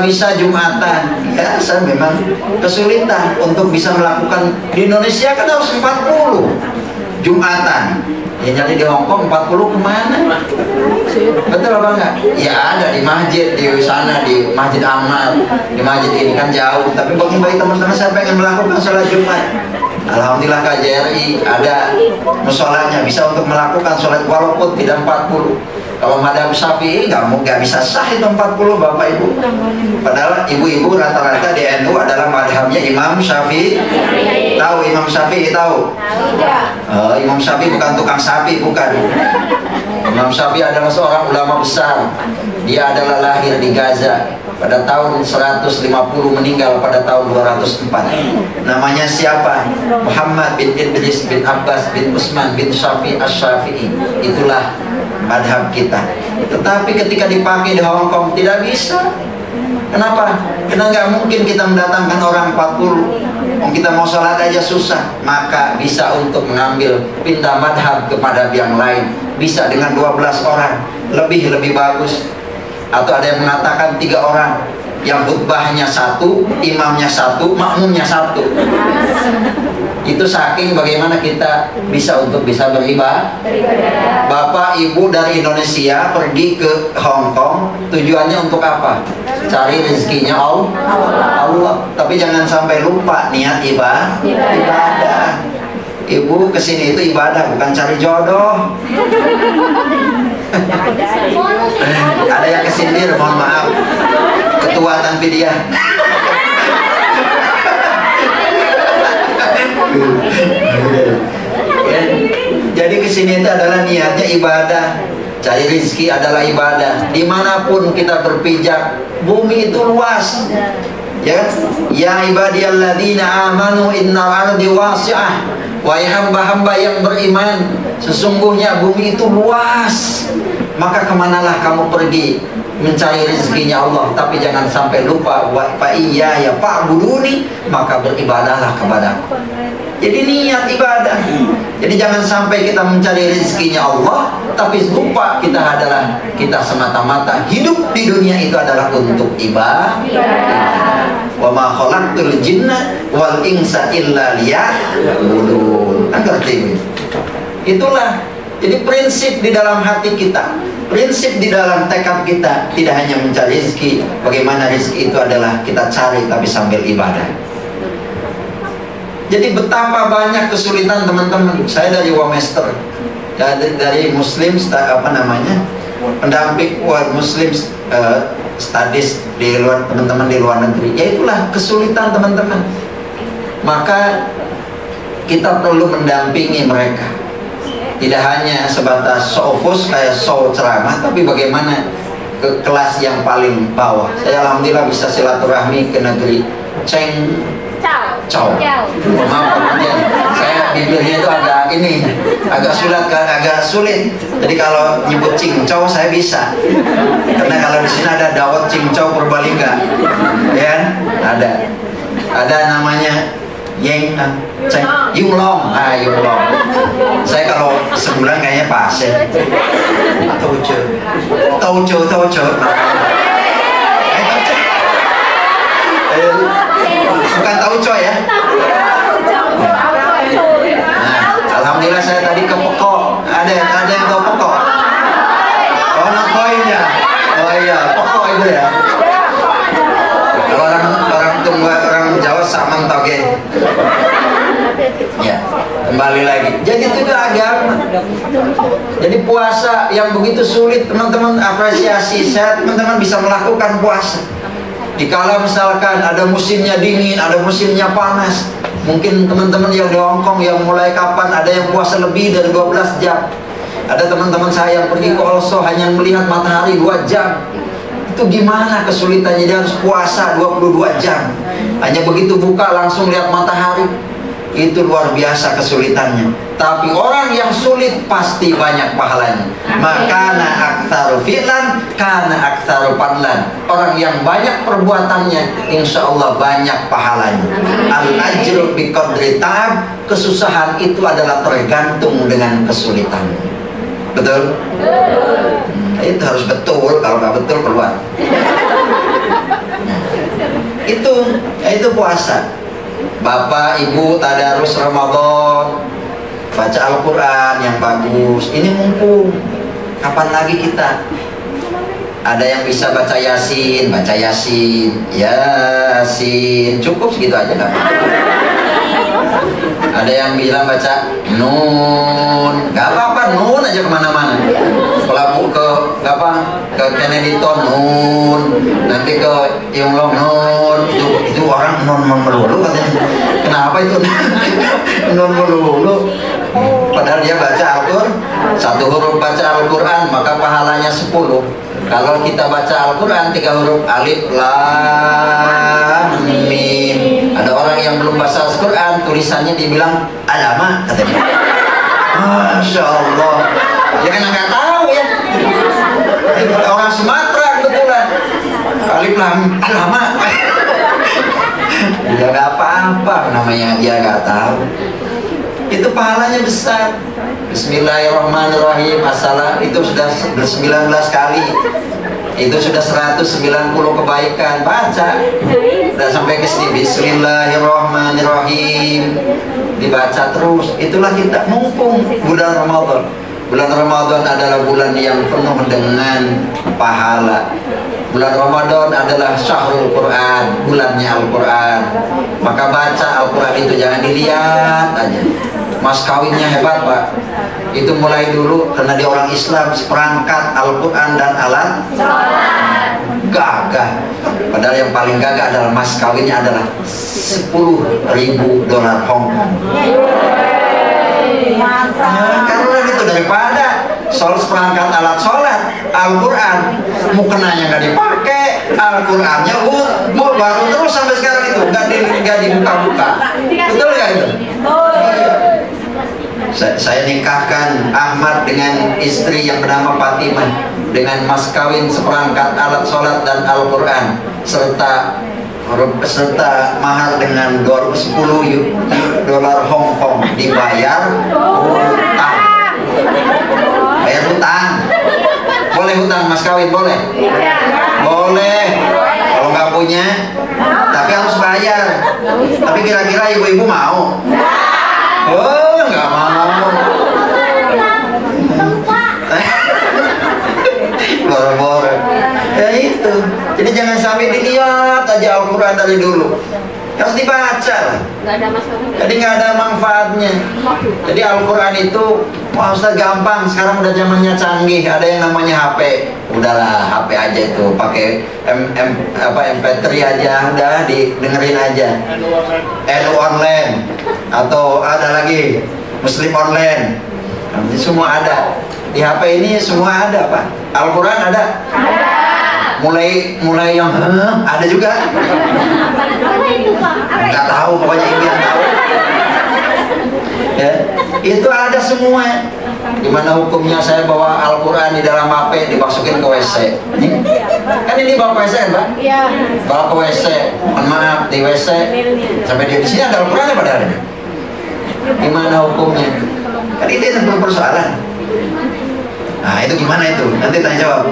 bisa Jumatan. Ya, saya memang kesulitan untuk bisa melakukan. Di Indonesia kan harus 40 Jumatan. Ya, jadi di Hongkong 40 kemana? Betul apa enggak? Ya ada di masjid di sana, di Masjid Amal, di masjid ini kan jauh. Tapi bagi teman-teman saya pengen melakukan sholat Jumat. Alhamdulillah KJRI ada musolanya bisa untuk melakukan sholat walaupun tidak 40. Kalau madhab Syafi'i nggak bisa sah itu 40 Bapak Ibu. Padahal ibu-ibu rata-rata di NU adalah madhabnya Imam Syafi'i. Tahu Imam Syafi'i tahu? Imam Syafi'i bukan tukang sapi, bukan. Imam Syafi'i adalah seorang ulama besar. Dia adalah lahir di Gaza pada tahun 150, meninggal pada tahun 204. Namanya siapa? Muhammad bin Idris bin Abbas bin Utsman bin Syafi'i Asy-Syafi'i. Itulah madhab kita. Tetapi ketika dipakai di Hongkong tidak bisa. Kenapa? Karena nggak mungkin kita mendatangkan orang 40. Kita mau sholat aja susah. Maka bisa untuk mengambil pindah madhab kepada yang lain. Bisa dengan 12 orang. Lebih bagus. Atau ada yang mengatakan 3 orang. Yang khutbahnya 1, imamnya 1, makmumnya 1. Itu saking bagaimana kita bisa beribadah. Bapak Ibu dari Indonesia pergi ke Hongkong, tujuannya untuk apa? Cari rezekinya Allah. Tapi jangan sampai lupa niat ibadah. Ibu kesini itu ibadah, bukan cari jodoh. Ada yang kesindir, mohon maaf. Ketua tanpa dia. Jadi kesini itu adalah niatnya ibadah. Cari rezeki adalah ibadah. Dimanapun kita berpijak, bumi itu luas. Ya ibadiyalladzina amanu innal ardi wasi'ah. Wahai hamba-hamba yang beriman, sesungguhnya bumi itu luas. Maka kemanalah kamu pergi mencari rezekinya Allah, tapi jangan sampai lupa wa iya ya fa'buduni, maka beribadahlah kepadaku. Jadi niat ibadah. Jadi jangan sampai kita mencari rezekinya Allah, tapi lupa kita semata-mata hidup di dunia itu adalah untuk ibadah. Wa ma khalaqtul jinna wal insa illa liya'budun. Ngerti? Itulah. Jadi prinsip di dalam hati kita, prinsip di dalam tekad kita, tidak hanya mencari rezeki. Bagaimana rezeki itu adalah kita cari tapi sambil ibadah. Jadi betapa banyak kesulitan teman-teman. Saya dari Wamester, dari Muslim pendamping Muslim studies di luar, teman-teman di luar negeri. Ya itulah kesulitan teman-teman. Maka kita perlu mendampingi mereka. Tidak hanya sebatas sofus kayak show ceramah, tapi bagaimana ke kelas yang paling bawah. Saya alhamdulillah bisa silaturahmi ke negeri Cheng Chow. Maaf kemudian saya bibirnya itu agak sulit. Jadi kalau nyebut Ching Chow saya bisa. Karena kalau di sini ada dawet Ching Chow Purbalingga, ya ada namanya Yeng Cheng Yulong. Yulong. Saya kalau sebulan kayaknya pas ya. Tojo. Bukan tauco ya. Alhamdulillah saya tadi ke Peko. Ada yang tahu Peko? Oh, nontoin ya. Oh iya, Peko itu ya. Kalau orang Jawa sama toge. Ya, kembali lagi. Jadi itu agama. Jadi puasa yang begitu sulit, teman-teman apresiasi. Saya teman-teman bisa melakukan puasa. Dikala misalkan ada musimnya dingin, ada musimnya panas. Mungkin teman-teman yang di Hongkong yang mulai kapan ada yang puasa lebih dari 12 jam. Ada teman-teman saya yang pergi ke Oslo hanya melihat matahari 2 jam. Itu gimana kesulitannya, dia harus puasa 22 jam. Hanya begitu buka langsung lihat matahari. Itu luar biasa kesulitannya. Tapi orang yang sulit pasti banyak pahalanya. Makana aktsaru fi'lan kana aktsaru fadlan. Orang yang banyak perbuatannya insya Allah banyak pahalanya. Al-ajru biqadri ta'ab. Kesusahan itu adalah tergantung dengan kesulitan. Betul? Itu harus betul. Kalau nggak betul keluar. itu puasa. Bapak Ibu tadarus Ramadan, baca Al-Quran yang bagus. Ini mumpung. Kapan lagi kita? Ada yang bisa baca Yasin, Yasin. Cukup segitu aja dah. Ada yang bilang baca Nun, gak apa-apa, Nun aja kemana-mana. Kalau ke Kennedy-Town Nun, nanti ke Yonglong Nun, itu orang Nun melulu katanya. Kenapa itu Nun melulu? Padahal dia baca Al-Quran, satu huruf baca Al-Quran maka pahalanya 10. Kalau kita baca Al-Quran 3 huruf, alif, lam, mim. Ada orang yang belum baca Al-Quran, tulisannya dibilang alama katanya. Masya Allah. Ya kan nggak tahu ya. Orang Sumatera kebetulan. Alif, lam, alama. Dia nggak apa-apa, namanya dia nggak tahu. Itu pahalanya besar. Bismillahirrahmanirrahim. Masalah itu sudah 19 kali. Itu sudah 190 kebaikan. Baca. Dan sampai ke sini Bismillahirrahmanirrahim. Dibaca terus. Itulah kita mumpung bulan Ramadan. Bulan Ramadan adalah bulan yang penuh dengan pahala. Bulan Ramadan adalah Syahrul Quran, bulannya Al-Quran. Maka baca Al-Quran itu jangan dilihat aja. Mas kawinnya hebat Pak. Itu mulai dulu karena dia orang Islam, seperangkat Al-Quran dan alat gagah. Padahal yang paling gagah adalah mas kawinnya adalah $10.000 Hongkong. Karena itu daripada seperangkat alat sholat Al-Quran, mukenanya nggak dipakai, Al-Qurannya baru terus sampai sekarang itu nggak dibuka-buka. Betul nggak itu? Saya nikahkan Ahmad dengan istri yang bernama Fatimah dengan mas kawin seperangkat alat sholat dan Al-Quran serta mahar dengan $10 Hongkong dibayar hutang. Bayar hutang. Boleh hutang mas kawin? Boleh? Boleh. Kalau nggak punya, tapi harus bayar. Tapi kira-kira ibu-ibu mau? Oh, nggak mau. Boro-boro. Ya itu. Jadi jangan sampai dilihat aja Al-Quran dari dulu. Harus dibaca. Jadi nggak ada manfaatnya. Jadi Al-Quran itu Ustaz gampang. Sekarang udah zamannya canggih. Ada yang namanya HP. Udahlah HP aja itu. Pakai MP3 aja. Udah dengerin aja. NU online. Atau ada lagi Muslim online. Ini semua ada. Di HP ini semua ada Pak. Al-Quran ada? Mulai yang ada juga. Nggak tahu, pokoknya ibu yang tahu. Ya, itu ada semua. Gimana hukumnya saya bawa Al-Quran di dalam HP dimasukin ke WC? Kan ini bawa ke WC kan Pak? Iya. Bawa ke WC. Mohon maaf di WC. Sampai di sini ada Al-Quran ya padahal. Gimana hukumnya? Kan itu yang persoalan. Nah itu gimana itu? Nanti tanya jawab.